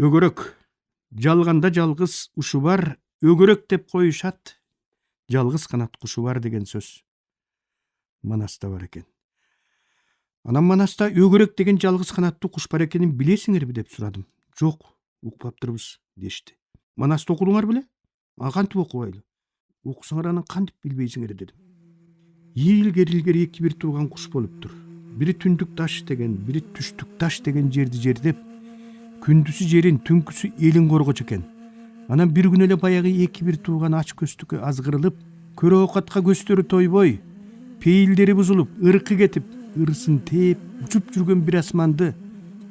Өгөрөк. Жалганда жалгыз ушу бар, өгөрөк деп коюшат. Жалгыз канат кушу бар деген сөз. Манаста бар экен. Анан Манаста өгөрөк деген жалгыз канаттуу куш бар экенин билесиңерби деп сурадым. Жок, укпаптырбыз дешти. Манаста окудуңар беле? Кантип окубайлы? Окусаңар анан кантип билбейсиңер дедим. Илгер эки бир турган куш болуптур. Бири түндүк таш деген, бири түштүк таш деген жерди жердеп, күндүсү жерин, түнкүсү элин коргочу экен. Анан бир күн эле баягы эки бир турган ач көстүккө азгырылып, көрө оокатка көздөрү тойбой, пейилдери бузулуп, ыркы кетип, ырысын тээп, учуп жүргөн бир асманды,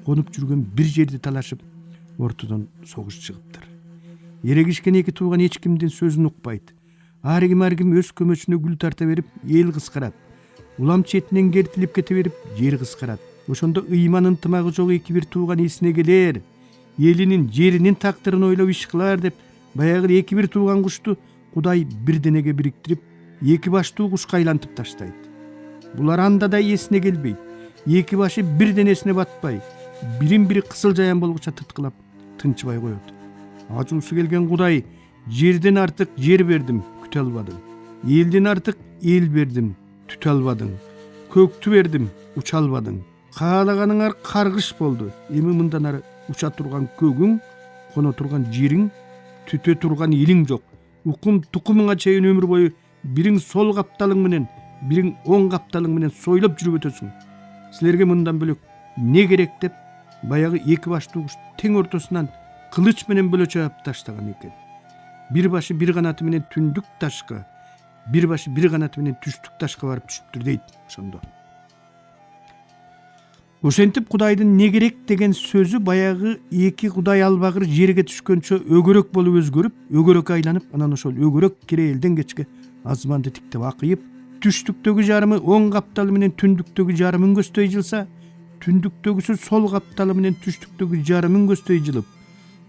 конуп жүргөн бир жерди талашып, ортодон согуш чыгыптыр. Эрегишкен эки тууган эч кимдин сөзүн укпайт. Ар ким өз көмөчүнө гүл тарта берип, эл кыскарат. Улам четинен кертилип кете берип, жер кыскарат. Ошондо ыйман ынтымагы жок эки бир тууган эсине келер. Элинин, жеринин тактырын ойлоп иш кылар деп, баягы эки бир тууган кушту Кудай бир денеге бириктирип, эки баштуу кушка айлантып таштайт. Булар анда да эсине келбейт. Эки башы бир денесине батпай, бирин-бири кысыл жаян болгуча тыткылап, тынчыбай коет. Ачуусу келген Кудай, жерден артык жер бердим, күтө албадың. Элден артык эл бердим, түтө албадың. Көктү бердим, уча албадың. Каалаганыңар каргыш болду. Эми мындан ары уча турган көгүң, коно турган жериң, түтө турган элиң жок. Укум тукумуңа чейин өмүр бою бириң сол капталың менен, бириң оң капталың менен сойлоп жүрүп өтөсүң. Силерге мындан бөлөк не керек деп, баягы эки баштуу куш тең ортосунан кылыч менен бөлөчөп таштаган экен. Бир башы бир канаты менен түндүк ташка, бир башы бир канаты менен түштүк ташка барып түшүптүр дейт ошондо. Ошентип Кудайдын не керек деген сөзү баягы эки Кудай албагыр жерге түшкөнчө өгөрөк болуп өзгөрүп, өгөрөккө айланып, анан ошол өгөрөк кере элден кечке азманды тиктеп акыйып, түштүктөгү жарымы оң капталы менен түндүктөгү жарымын көздөй жылса, түндүктөгүсү сол капталы менен түштүктөгү жарымын көздөй жылып,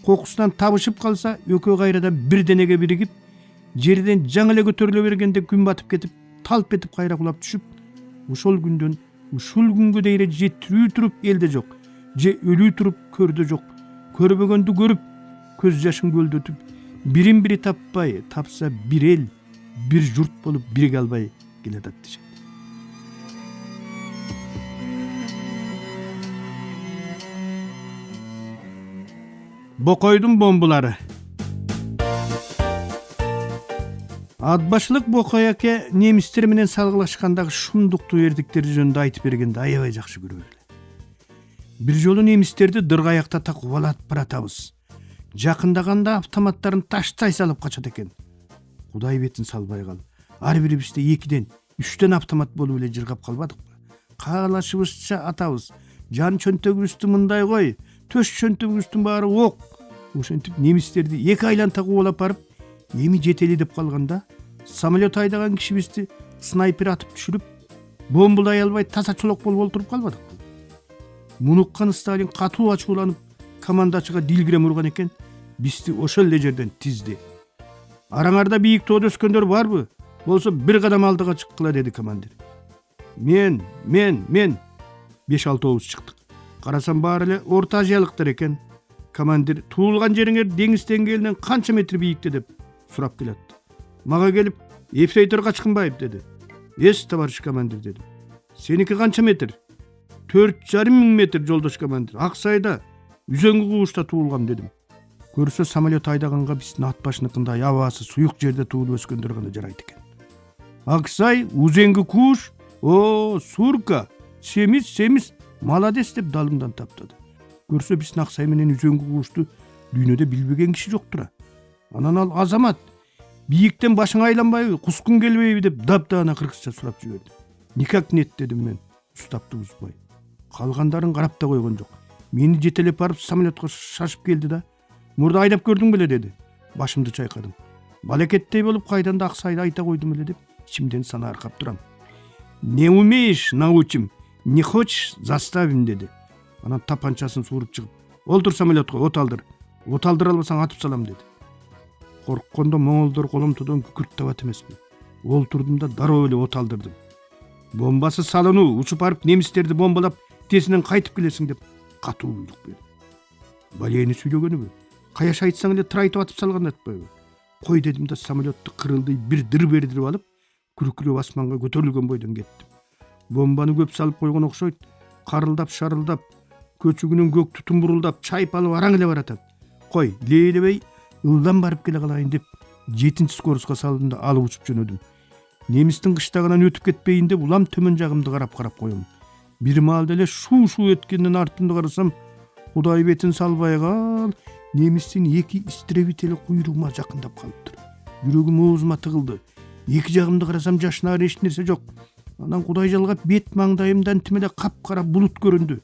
кокусунан табышып калса, экөө кайрадан бир денеге биригип, жерден жаңы эле көтөрүлө бергенде күн батып кетип, талп этип кайра кулап түшүп, ошол күндөн ушул күнгө дейре же тирүү туруп элде жок, же өлүү туруп көрдө жок, көрбөгөндү көрүп, көз жашын көлдөтүп, бирин бири таппай, тапса бир эл, бир журт болуп бириге албай келатат дешет. Бокойдун бомбулары. Атбашылык Бокой аке немистер менен салгылашкандагы шумдуктуу эрдиктери жөнүндө айтып бергенди аябай жакшы көрөм эле. Бир жолу немистерди дыргаякта кубалатып баратабыз. Жакындаганда автоматтарын таштай салып качат экен. Кудай бетин салбай кал. Ар бирибизде 2ден 3тен автомат болуп эле жыргап калбадыкпы? Каалашыбызча атабыз. Жан чөнтөгүбүздү мындай кой, төш чөнтөгүбүздүн баары ок. Ошентип немистерди эки айланта кубалап барып, эми жетели деп калганда, самолет айдаган кишибизди снайпер атып түшүрүп, бомбулай албай таза чолок болуп олтуруп калбадыкпы? Муну уккан Сталин катуу ачууланып, командачыга дилгирем урган экен, бизди ошол эле жерден тизди. Араңарда бийик тоодо өскөндөр барбы? Болсо бир кадам алдыга чыккыла, деди командир. Мен 5-6 чыктык. Карасам баары эле Орто Азиялыктар экен. Командир, туулган жериңер деңиз деңгээлинен канча метр бийикте деп сурап келет. Мага келип, эфрейтор Качкынбаев деди. Товарищ командир деди. Сеники канча метр? 4,5 мың метр, жолдош командир. Аксайда, Үзөңгү куушта туулгам дедим. Көрсө самолет айдаганга биздин ат башыныкындай абасы суюк жерде туулуп өскөндөр гана жарайт экен. Аксай, Үзөңгү кууш, Сурка, семиз, молодец деп далымдан таптады. Көрсө биздин Аксай менен Үзөңгү куушту дүйнөдө билбеген киши жоктур. Анан ал азамат, бийиктен башың айланбайбы, кускун келбейби деп даптагана кыргызча сурап жиберди. Никак нет дедим мен, устапты бузбай. Калгандарын карап да койгон жок. Мени жетелеп барып самолетко шашып келди да, мурда айдап көрдүң беле деди. Башымды чайкадым. Балекеттей болуп кайдан да Аксайды айта койдум эле деп ичимден сана аркап турам. Не умеешь, научим, не хочешь, заставим деди. Анан тапанчасын сууруп чыгып, олтур самолетко, от алдыр. От алдыра албасаң атып салам деди. Корккондо моңолдор коломтодон күкүрт табат эмеспи. Олтурдум да дароо эле от алдырдым. Бомбасы салынуу, учуп барып немистерди бомбалап, тесинен кайтып келесиң деп катуу буйрук берди. Балени сүйлөгөнүбү? Каяш айтсаң эле тырайтып атып салган атпайбы? Кой дедим да самолетту кырылды бир дыр бердирип алып, күркүрөп асманга көтөрүлгөн бойдон кеттим. Бомбаны көп салып койгон окшойт. Карылдап шарылдап, көчүгүнүн көк тутум бурулдап, чайпалып араң эле баратат. Кой, лейлебей ылдам барып келе калайын деп 7-чи скоростка салдым да алып учуп жөнөдүм. Немистин кыштагынан өтүп кетпейин деп улам төмөн жагымды карап коем. Бир маалда эле шу эткендин артында карасам, Кудай бетин салбай кал, немистин 2 истребители куйругума жакындап калыптыр. Жүрөгүм оозума тыгылды. Эки жагымды карасам жашынаар эч нерсе жок. Анан Кудай жалгап бет маңдайымдан тим эле капкара булут көрүндү.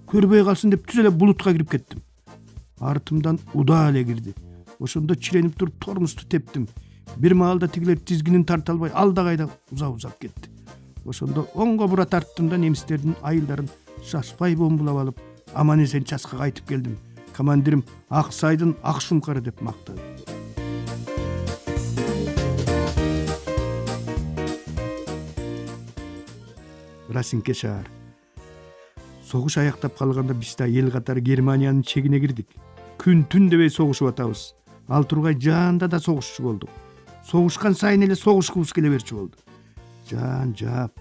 Көрбөй калсын деп түз эле булутка кирип кеттим. Артымдан удаа эле кирди. Ошондо чиренип туруп тормузду тептим. Бир маалда тигилер тизгинин тарта албай алда кайда узап кетти. Ошондо оңго бура тарттым да немистердин айылдарын шашпай бомбулап алып, аман эсен часка кайтып келдим. Командирим Аксайдын ак шумкары деп мактады. Расинке шаар. Согуш аяктап калганда биз да эл катары Германиянын чегине кирдик. Күн түн дебей согушуп атабыз. Ал тургай жаанда да согушчу болдук. Согушкан сайын эле согушкубуз келе берчү болду. Жаан жаап,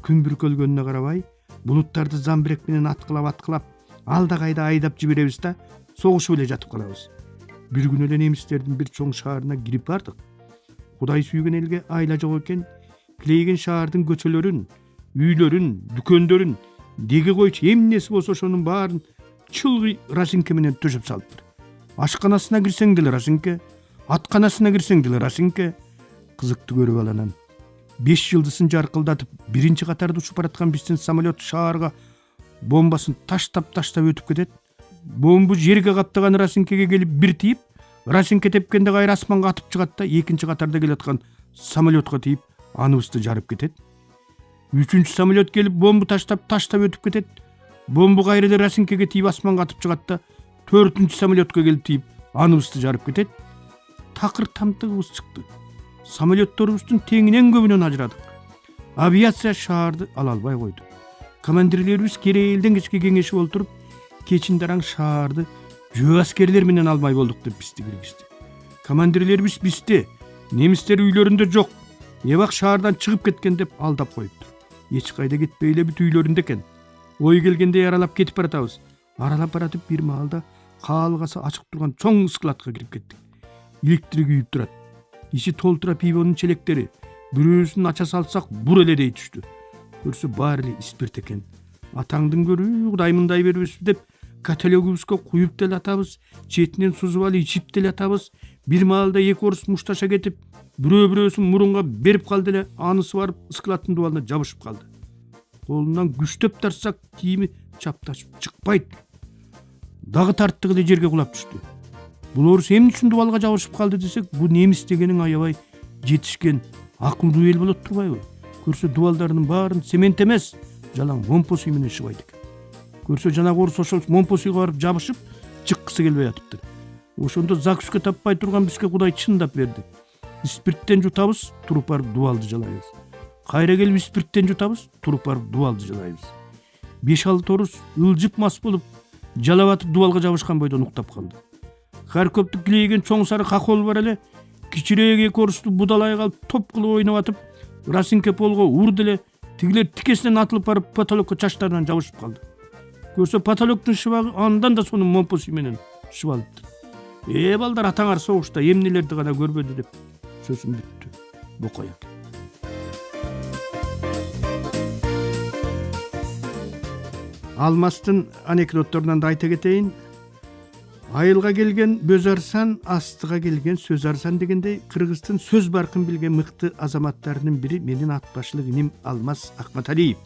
күн бүркөлгөнүнө карабай, булуттарды замбирек менен аткылап, алда кайда айдап жиберебиз да согушуп эле жатып калабыз. Бир күн эле немистердин бир чоң шаарына кирип бардык. Кудай сүйгөн элге айла жок экен, килейген шаардын көчөлөрүн, үйлөрүн, дүкөндөрүн, деги койчу эмнеси болсо ошонун баарын чылгый Расинке менен төшөп салыптыр. Ашканасына кирсең деле Расинке, атканасына кирсең деле Расинке. Кызыкты көрүп аланан 5 жылдысын жаркылдатып, биринчи катарда учуп бараткан биздин самолет шаарга бомбасын таштап өтүп кетет. Бомбу жерге каптаган Расинкеге келип бир тийип, Расинке тепкенде кайра асманга атып чыгат да экинчи катарда келаткан самолетко тийип, аныбызды жарып кетет. Үчүнчү самолет келип бомбу таштап өтүп кетет. Бомбу кайра эле Расинкеге тийип асманга атып чыгат да төртүнчү самолетко келип тийип, аныбызды жарып кетет. Такыр тамтыгыбыз чыкты. Самолетторубуздун теңинен көбүнөн ажырадык. Авиация шаарды ала албай койду. Командирлерибиз кереэлден кечке кеңешип олтуруп, кечин дараң шаарды жөө аскерлер менен албай болдук деп бизди киргизди. Командирлерибиз бизди немистер үйлөрүндө жок, эбак шаардан чыгып кеткен деп алдап коюптур. Эч кайда кетпей эле бүт үйлөрүндө экен. Ой келгенде аралап кетип баратабыз. Аралап баратып бир маалда каалгасы ачык турган чоң складка кирип кеттик. Электри күйүп турат. Ичи толтура пивонун челектери. Бирөөсүн ача салсак бур эле дей түштү. Көрсө баары эле спирт экен. Атаңдын көрүү Кудаймындай бербесиз деп каталогубузга куюп деле атабыз, четинен сузуп алып ичип деле атабыз. Бир маалда эки орус мушташа кетип, бирөөсүн мурунга берип калды эле, анысы барып складтын дубалына жабышып калды. Колунан күчтөп тартсак, кийими чапташып чыкпайт. Дагы тарттык эле жерге кулап түштү. Бул орус эмне үчүн дубалга жабышып калды десек, бу немис дегениң аябай жетишкен акылдуу эл болот турбайбы? Көрсө дубалдарынын баарын цемент эмес, жалаң момпосуй менен шыбайт экен. Көрсө жанагы орус ошол момпосуйга барып жабышып, чыккысы келбей атыптыр. Ошондо закуска таппай турган бизге Кудай чындап берди. Спирттен жутабыз, туруп барып дубалды жалайбыз. Кайра келип спирттен жутабыз, туруп барып дубалды жалайбыз. 5-6 орус ылжып мас болуп, жалап атып дубалга жабышкан бойдон уктап калды. Харковду килейген чоң сары хохол бар эле, кичирээк эки орусту будалай калып топ кылып ойноп атып, Расинке полго урду эле, тигилер тикесинен атылып барып потолокко чачтарынан жабышып калды. Көрсө потолоктун шыбагы андан да сонун момпосуй менен шыбалыптыр. Балдар, атаңар согушта эмнелерди гана көрбөдү деп сөзүм бүттү. Бокой аке. Алмастын анекдотторунан да айта кетейин. Айылга келген бөз арсан, астыга келген сөз арсан дегендей, Кыргыздын сөз баркын билген мыкты азаматтарынын бири менин ат башылык иним Алмаз Акматалиев.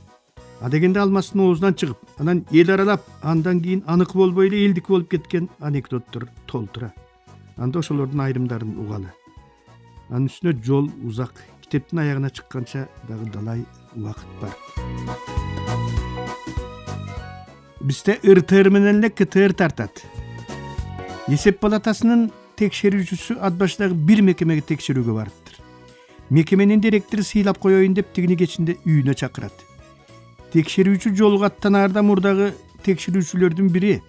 Дегенде Алмастын оозунан чыгып, анан эл аралап, андан кийин аныкы болбой эле элдики болуп кеткен анекдоттор толтура. Анда ошолордун айрымдарын угалы. Анын үстүнө жол узак, китептин аягына чыкканча дагы далай убакыт бар. Бизде РТР менен эле КТР тартат. Эсеп палатасынын текшерүүчүсү ат башындагы бир мекемеге текшерүүгө барыптыр. Мекеменин директору сыйлап коеюн деп тигини кечинде үйүнө чакырат. Текшерүүчү жолуга аттанаарда мурдагы текшерүүчүлөрдүн бири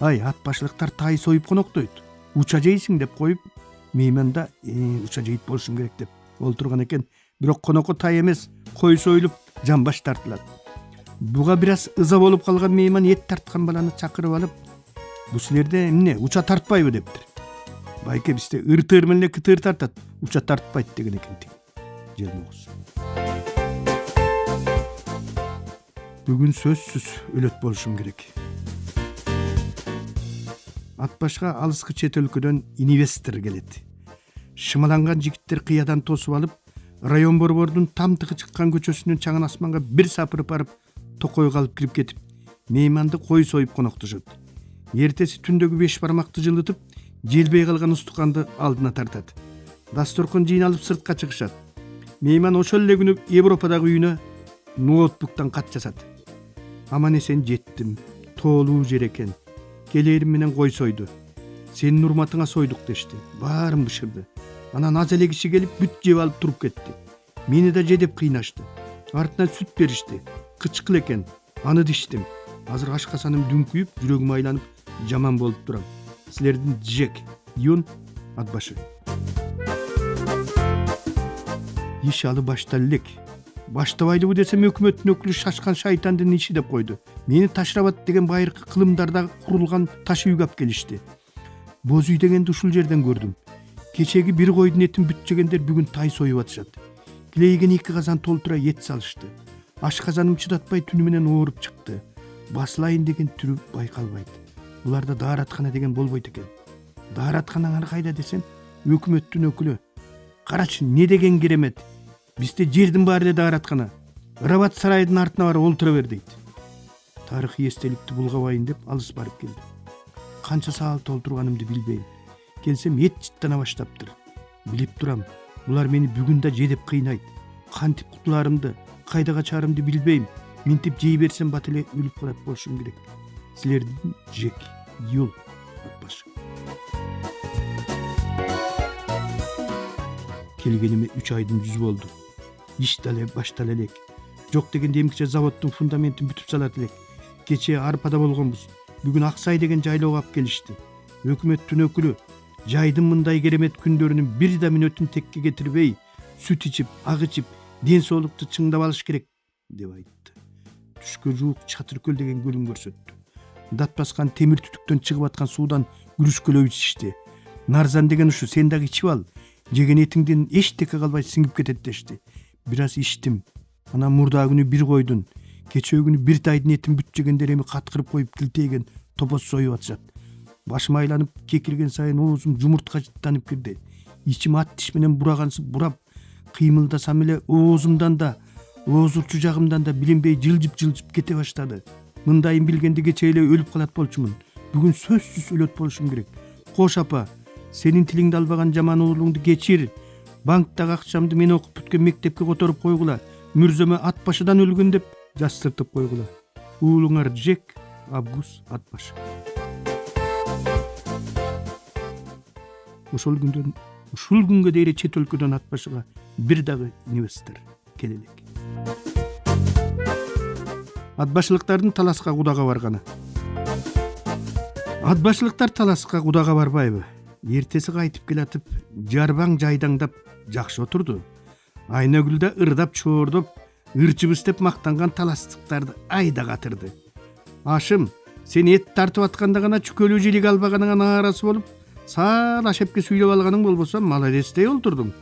Ай, ат башылыктар тай союп коноктойт. Уча жейсиң деп коюп, мейман да уча жейт болушум керек деп олтурган экен. Бирок конокко тай эмес, кой союлуп жамбаш тартылат. Буга бир аз ыза болуп калган мейман эт тарткан баланы чакырып алып, бу силерде эмне уча тартпайбы дептир. Байке бизде ыртыр менен кытыр тартат, уча тартпайт деген экен тиги желмогуз. Бүгүн сөзсүз өлөт болушум керек. Ат башка алыскы чет өлкөдөн инвестор келет. Шымаланган жигиттер кыядан тосуп алып, район борбордун тамтыгы чыккан көчөсүнүн чаңын асманга бир сапырып барып, токойго алып кирип кетип, мейманды кой союп коноктошот. Эртеси түндөгү 5 бармакты жылытып, желбей калган устуканды алдына тартат. Дасторкон жыйналып сыртка чыгышат. Мейман ошол эле күнү Европадагы үйүнө ноутбуктан кат жазат. Аман эсен жеттим. Тоолуу жер экен. Келерим менен кой сойду. Сенин урматыңа сойдук дешти. Баарын бышырды. Анан аз эле киши келип бүт жеп алып туруп кетти. Мени да же деп кыйнашты. Артынан сүт беришти. Кычкыл экен. Аны диштим. Азыр ашкасаным дүңкүйүп, жүрөгүм айланып, жаман болуп турам. Силердин Джек, Юн, ат башы. Иш алы башталы элек. Баштабайлыбы десем өкмөттүн өкүлү шашкан шайтандын иши деп койду. Мени Ташрабат деген байыркы кылымдарда курулган таш үйгө алып келишти. Боз үй дегенди ушул жерден көрдүм. Кечеги бир койдун этин бүт жегендер бүгүн тай союп атышат. Килейген 2 казан толтура ет салышты. Аш казаным чыдатпай түнү менен ооруп чыкты. Басылайын деген түрү байкалбайт. Буларда daarаткана деген болбойт экен. Daarатканаңар кайда десем, өкмөттүн өкүлү. Карачы, не деген керемет. Бизде жердин баары эле daarаткана. Ырабат сарайдын артына барып олтура бер дейт. Тарыхый эстеликти булгабайын деп алыс барып келдим. Канча саат толтурганымды билбейм. Келсем эт жыттана баштаптыр. Билип турам, булар мени бүгүн да же деп кыйнайт. Кантип кутуларымды, кайда качарымды билбейм. Минтип жей берсем бат эле өлүп калат болушум керек. Силердин Джек, Юл, ат башы. Келгениме 3 айдын жүз болду. Иш дале баштала элек. Жок дегенде эмкиче заводдун фундаментин бүтүп салат элек. Кечээ арпада болгонбуз. Бүгүн Аксай деген жайлоого алып келишти. Өкмөттүн өкүлү жайдын мындай керемет күндөрүнүн бир да мүнөтүн текке кетирбей, сүт ичип, ак ичип, ден соолукту чыңдап алыш керек деп айтты. Түшкө жуук Чатыркөл деген көлүн көрсөттү. Дат баскан темир түтүктөн чыгып аткан суудан күрүшкөлөп ичишти. Нарзан деген ушу сен дагы ичип ал. Жеген этиңден эчтеке калбай сиңип кетет дешти. Бир аз ичтим. Анан мурда күнү бир койдун, кечээ күнү бир тайдын этин бүт жегендер эми каткырып коюп килтейген топос союп атышат. Башым айланып кекирген сайын оозум жумуртка жыттанып кирди. Ичим ат тиш менен бурагансып бурап, кыймылдасам эле оозумдан да, ооз учу жагымдан да билинбей жылжып кете баштады. Мындайын билгенде кечээ эле өлүп калат болчумун. Бүгүн сөзсүз өлөт болушум керек. Кош апа, сенин тилиңди албаган жаман уулуңду кечир. Банктагы акчамды мен окуп бүткөн мектепке которуп койгула. Мүрзөмө ат башыдан өлгөн деп жастыртып койгула. Уулуңар Джек, Абгус, ат башы. Ушул күнгө дейре чет өлкөдөн ат башыга бир дагы инвестор келе элек. Ат башылыктардын таласка кудага барганы. Ат башылыктар таласка кудага барбайбы? Эртеси кайтып келатып, жарбаң жайдаңдап жакшы отурду. Айнагүл да ырдап чоордоп, ырчыбыз деп мактанган таластыктарды айда катырды. Ашым, сен эт тартып атканда гана чүкөлүү жилик албаганыңа нааразы болуп, саал ашепке сүйлөп алганың болбосо молодец дей олтурдуң.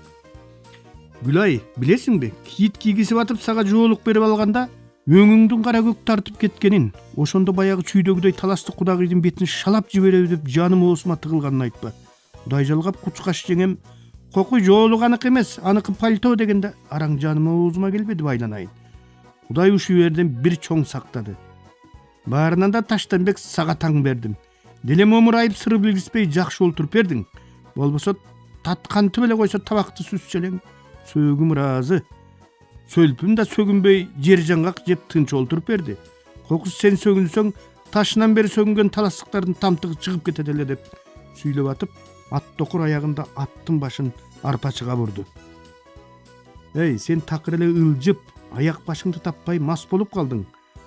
Гүлай, билесиңби, кийит кийгизип атып сага жоолук берип алганда өңүңдүн кара көк тартып кеткенин, ошондо баягы чүйдөгүдөй таласты кудагыйдын бетин шалап жибереби деп жаным оосума тыгылганын айтпа. Кудай жалгап кучкаш жеңем, кокуй жоолуганык эмес, аныкы пальто дегенде араң жаным оозума келбеди байланайын. Кудай ушул жерден бир чоң сактады. Баарынан да Таштанбек сага таң бердим. Делем омурайып сыры билгиспей жакшы олтуруп бердиң. Болбосо таткантып эле койсо табакты сүзчелең. Сөөгүм ыраазы. Сөлпүм да сөгүнбөй жер жаңгак жеп тынч олтуруп берди. Кокус сен сөгүнсөң, ташынан бери сөгүнгөн таластыктардын тамтыгы чыгып кетет эле деп сүйлөп атып, ат токур аягында аттын башын арпачыга бурду. Эй, сен такыр эле ылжып, аяк башыңды таппай мас болуп калдың.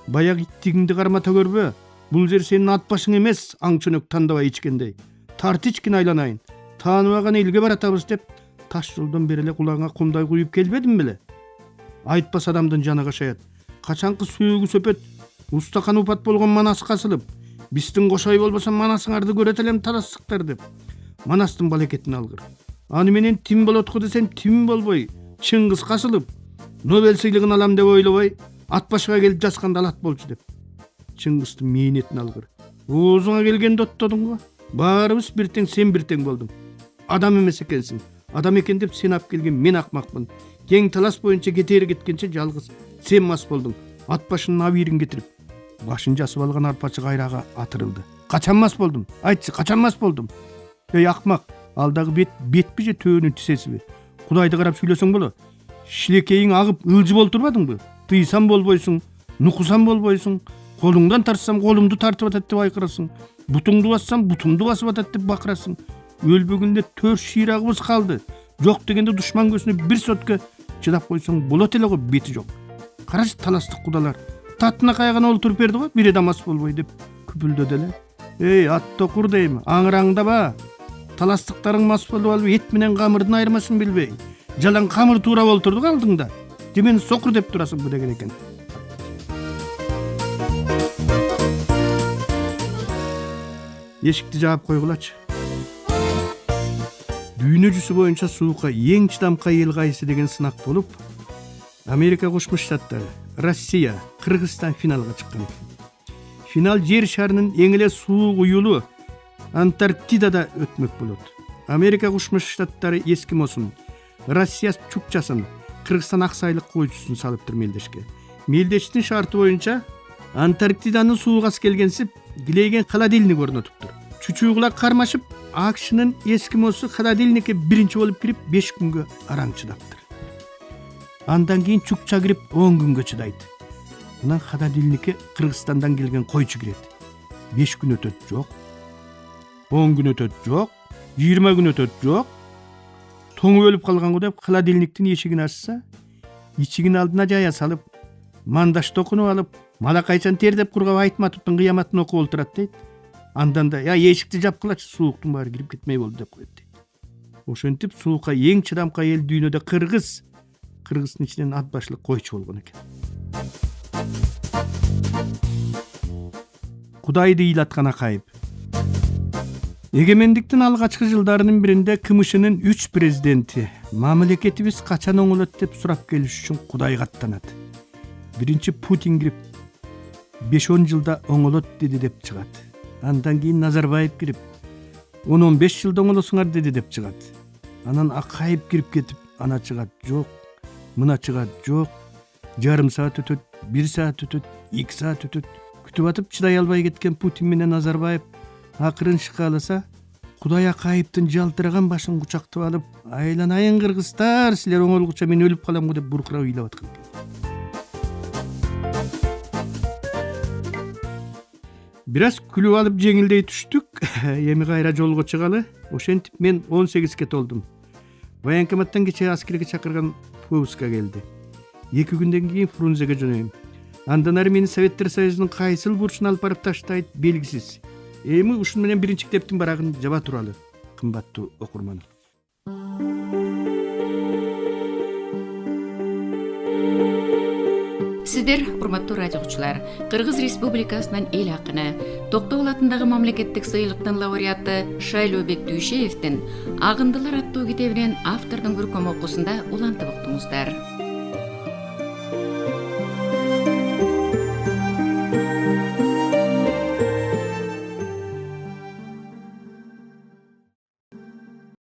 Баягы иттигиңди кармата көрбө. Бул жер сенин ат башың эмес, аңчөнөк тандабай ичкендей. Тарт ичкин айланайын. Тааныбаган элге баратабыз деп таш жолдон бери эле кулагыңа кумдай куюп келбедим беле? Айтпас адамдын жаны кашаят. Качанкы сүйөгү сөпөт, устакан упат болгон Манас касылып, биздин кошой болбосо Манасыңарды көрөт элем таластыктар деп. Манастын балекетин алгыр. Аны менен тим болотку десем тим болбой, Чыңгыз касылып, Нобель сыйлыгын алам деп ойлобой, ат башыга келип жасканда алат болчу деп. Чыңгыздын мээнетин алгыр. Оозуңа келгенде оттодуң го. Баарыбыз бир тең, сен бир тең болдуң. Адам эмес экенсиң. Адам экен деп сен ап келген мен акмакмын. Кең талас боюнча кетери кеткенче жалгыз сен мас болдуң. Ат башынын абийирин кетирип, башын жасып алган арпачы кайрага атырылды. Качан мас болдум? Айтчы, качан мас болдум? Эй акмак, алдагы бетпи же төөнүн тисесиби? Кудайды карап сүйлөсөң боло. Шилекейиң агып ылжы болтурбадыңбы? Тыйсам болбойсуң, нукусам болбойсуң, колуңдан тартсам колумду тартып атат деп айкырасың. Бутуңду бассам бутумду басып атат деп бакырасың. Өлбөгүндө 4 шыйрагыбыз калды. Жок дегенде душман көзүнө бир сотка чыдап койсоң болот эле го, бети жок. Карачы таластык кудалар. Татына кайгана олтуруп берди го, бир адамас болбой деп күпүлдөдү эле. Эй, аттокур дейм, аңыраңдаба. Таластыктарың мас болуп алып, эт менен камырдын айырмасын билбей. Жалаң камыр туурап олтурду алдыңда. Жемени сокур деп турасың бу деген экен. Эшикти жаап койгулачы. Дүйнө жүзү боюнча суукка эң чыдамкай эл кайсы деген сынак болуп, Америка Кошмо Штаттары, Россия, Кыргызстан финалга чыккан экен. Финал жер шарынын эң эле суук уюлу Антарктидада өтмөк болот. Америка Кошмо Штаттары эскимосун, Россия чукчасын, Кыргызстан аксайлык койчусун салыптыр мелдешке. Мелдештин шарты боюнча Антарктиданын суугасы келгенсип килейген холодильник орнотуптур. Чучуугулар кармашып, акшынын эскимосу холодильникке биринчи болуп кирип 5 күнгө араң чыдаптыр. Андан кийин чукча кирип 10 күнгө чыдайт. Анан холодильникке Кыргызстандан келген койчу кирет. 5 күн өтөт жок. 10 күн өтөт жок. 20 күн өтөт жок. Тоңу өлүп калганго деп холодильниктин эшигин ачса, ичигин алдына жая салып, мандаш токунуп алып, малакайчан тердеп кургап айтматовдун кыяматын окуп олтурат дейт. Андан да эшикти жапкылачы, сууктун баары кирип кетмей болду деп коет дейт. Ошентип суукка эң чыдамкай эл дүйнөдө Кыргыз. Кыргыздын ичинен ат башлык койчу болгон экен. Кудайды ыйлаткан акайып. Эгемендиктин алгачкы жылдарынын биринде КМШнын 3 президенти мамлекетибиз качан оңолот деп сурап келиш үчүн Кудайга аттанат. Биринчи Путин кирип 5-10 жылда оңолот деди деп чыгат. Андан кийин Назарбаев кирип 10-15 жылда оңолосуңар деди деп чыгат. Анан Акаев кирип кетип, ана чыгат жок, мына чыгат жок. Жарым саат өтөт, 1 саат өтөт, 2 саат өтөт. Күтүп атып чыдай албай кеткен Путин менен Назарбаев акырын шыкаласа, Кудай Акаевдин жалтыраган башын кучактап алып, айланайын кыргыздар, силер оңолгуча мен өлүп каламбы деп буркурап ыйлап аткан. Бир аз күлүп алып жеңилдей түштүк. Эми кайра жолго чыгалы. Ошентип мен 18ге толдум. Военкоматтан кечээ аскерге чакырган Пуска келди. 2 күндөн кийин Фрунзеге жөнөйм. Андан ары мени Советтер Союзунун кайсыл бурчуна алып барып таштайт белгисиз. Эми ушун менен биринчи китептин барагын жаба туралы, кымбаттуу окурман. Сиздер, урматтуу радиочулар, Кыргыз Республикасынын эл акыны, Токтогул атындагы мамлекеттик сыйлыктын лауреаты Шайлообек Дүйшеевдин Агындылар аттуу китебинен автордун көркөм окуусунда улантып уктуңуздар.